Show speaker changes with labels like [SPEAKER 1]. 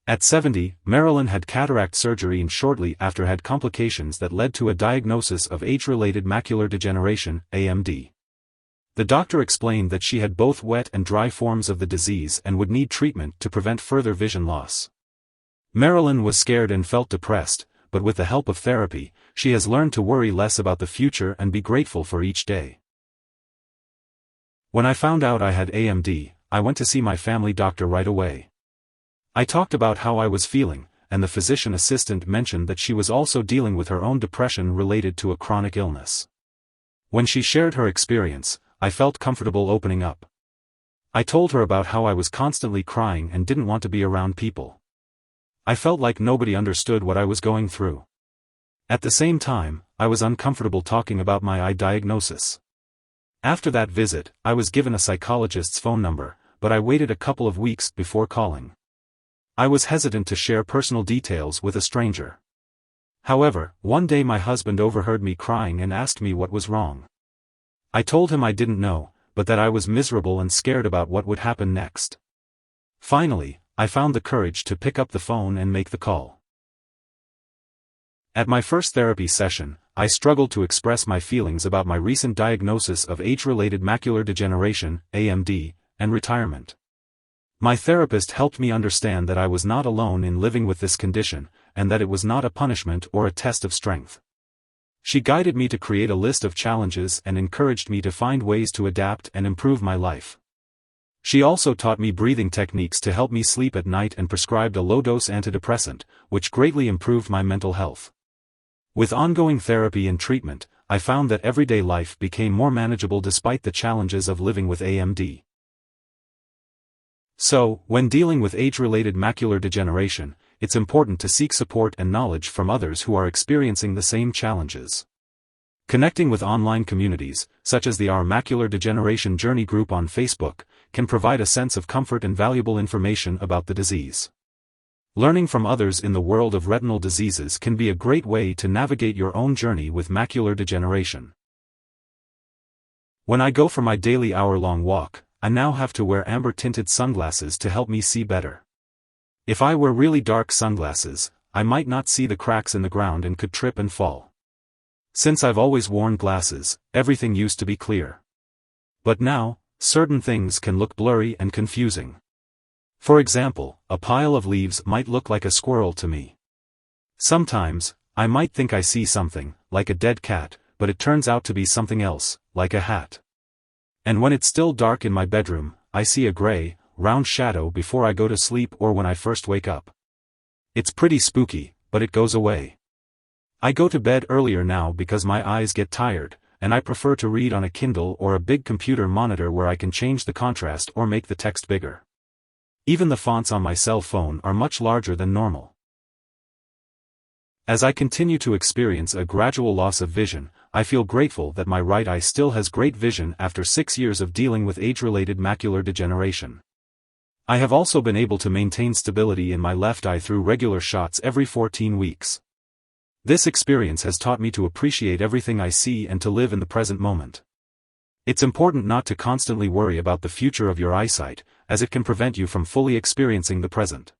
[SPEAKER 1] At 70, Marilyn had cataract surgery and shortly after had complications that led to a diagnosis of age-related macular degeneration, AMD. The doctor explained that she had both wet and dry forms of the disease and would need treatment to prevent further vision loss. Marilyn was scared and felt depressed, but with the help of therapy, she has learned to worry less about the future and be grateful for each day. When I found out I had AMD, I went to see my family doctor right away. I talked about how I was feeling, and the physician assistant mentioned that she was also dealing with her own depression related to a chronic illness. When she shared her experience, I felt comfortable opening up. I told her about how I was constantly crying and didn't want to be around people. I felt like nobody understood what I was going through. At the same time, I was uncomfortable talking about my eye diagnosis. After that visit, I was given a psychologist's phone number, but I waited a couple of weeks before calling. I was hesitant to share personal details with a stranger. However, one day my husband overheard me crying and asked me what was wrong. I told him I didn't know, but that I was miserable and scared about what would happen next. Finally, I found the courage to pick up the phone and make the call. At my first therapy session, I struggled to express my feelings about my recent diagnosis of age-related macular degeneration, AMD, and retirement. My therapist helped me understand that I was not alone in living with this condition, and that it was not a punishment or a test of strength. She guided me to create a list of challenges and encouraged me to find ways to adapt and improve my life. She also taught me breathing techniques to help me sleep at night and prescribed a low-dose antidepressant, which greatly improved my mental health. With ongoing therapy and treatment, I found that everyday life became more manageable despite the challenges of living with AMD. So, when dealing with age-related macular degeneration, it's important to seek support and knowledge from others who are experiencing the same challenges. Connecting with online communities, such as the Our Macular Degeneration Journey group on Facebook, can provide a sense of comfort and valuable information about the disease. Learning from others in the world of retinal diseases can be a great way to navigate your own journey with macular degeneration. When I go for my daily hour-long walk, I now have to wear amber-tinted sunglasses to help me see better. If I wear really dark sunglasses, I might not see the cracks in the ground and could trip and fall. Since I've always worn glasses, everything used to be clear. But now, certain things can look blurry and confusing. For example, a pile of leaves might look like a squirrel to me. Sometimes, I might think I see something, like a dead cat, but it turns out to be something else, like a hat. And when it's still dark in my bedroom, I see a gray, round shadow before I go to sleep or when I first wake up. It's pretty spooky, but it goes away. I go to bed earlier now because my eyes get tired, and I prefer to read on a Kindle or a big computer monitor where I can change the contrast or make the text bigger. Even the fonts on my cell phone are much larger than normal. As I continue to experience a gradual loss of vision, I feel grateful that my right eye still has great vision after 6 years of dealing with age-related macular degeneration. I have also been able to maintain stability in my left eye through regular shots every 14 weeks. This experience has taught me to appreciate everything I see and to live in the present moment. It's important not to constantly worry about the future of your eyesight, as it can prevent you from fully experiencing the present.